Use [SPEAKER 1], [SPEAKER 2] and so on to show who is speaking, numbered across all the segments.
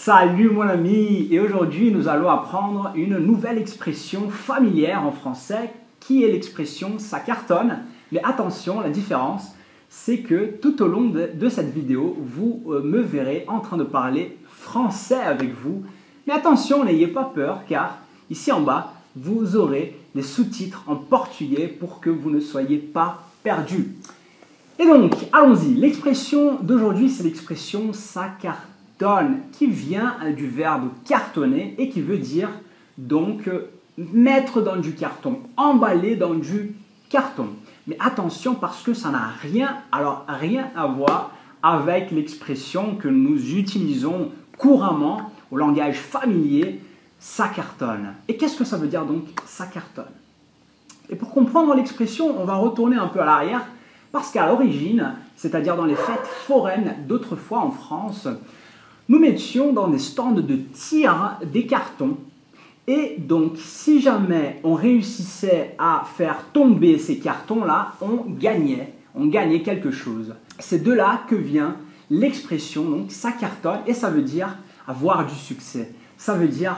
[SPEAKER 1] Salut mon ami, et aujourd'hui nous allons apprendre une nouvelle expression familière en français qui est l'expression ça cartonne. Mais attention, la différence c'est que tout au long de cette vidéo vous me verrez en train de parler français avec vous. Mais attention, n'ayez pas peur car ici en bas vous aurez les sous-titres en portugais pour que vous ne soyez pas perdus. Et donc, allons-y. L'expression d'aujourd'hui, c'est l'expression « ça cartonne » qui vient du verbe « cartonner » et qui veut dire donc mettre dans du carton, emballer dans du carton. Mais attention parce que ça n'a rien à voir avec l'expression que nous utilisons couramment au langage familier « ça cartonne ». Et qu'est-ce que ça veut dire donc « ça cartonne » ? Et pour comprendre l'expression, on va retourner un peu à l'arrière. Parce qu'à l'origine, c'est-à-dire dans les fêtes foraines d'autrefois en France, nous mettions dans des stands de tir des cartons. Et donc, si jamais on réussissait à faire tomber ces cartons-là, on gagnait quelque chose. C'est de là que vient l'expression, donc ça cartonne, et ça veut dire avoir du succès. Ça veut dire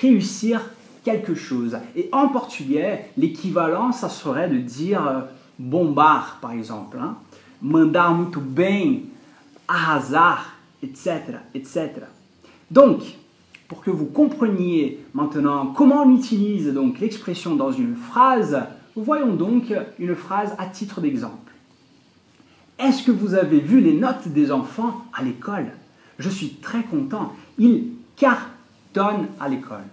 [SPEAKER 1] réussir quelque chose. Et en portugais, l'équivalent, ça serait de dire bombar, par exemple, hein? Mandar muito bem, arrasar, etc., etc. Donc, pour que vous compreniez maintenant comment on utilise donc l'expression dans une phrase, voyons donc une phrase à titre d'exemple. Est-ce que vous avez vu les notes des enfants à l'école? Je suis très content, ils cartonnent à l'école.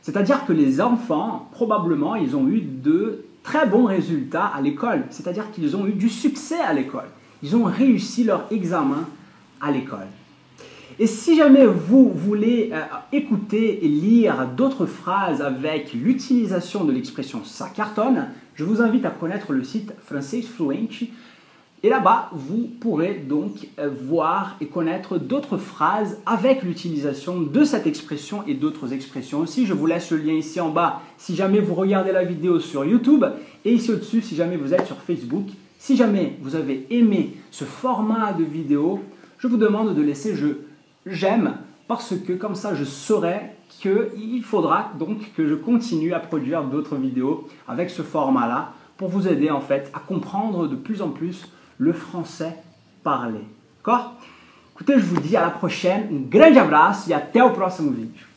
[SPEAKER 1] C'est-à-dire que les enfants, probablement, ils ont eu de très bons résultats à l'école, c'est-à-dire qu'ils ont eu du succès à l'école. Ils ont réussi leur examen à l'école. Et si jamais vous voulez écouter et lire d'autres phrases avec l'utilisation de l'expression « ça cartonne », je vous invite à connaître le site Francês Fluente. Et là-bas, vous pourrez donc voir et connaître d'autres phrases avec l'utilisation de cette expression et d'autres expressions aussi. Je vous laisse le lien ici en bas si jamais vous regardez la vidéo sur YouTube et ici au-dessus si jamais vous êtes sur Facebook. Si jamais vous avez aimé ce format de vidéo, je vous demande de laisser j'aime parce que comme ça je saurai qu'il faudra donc que je continue à produire d'autres vidéos avec ce format-là pour vous aider en fait à comprendre de plus en plus le français parlé. D'accord? Écoutez, je vous dis à la prochaine, um grande abraço e até o próximo vídeo.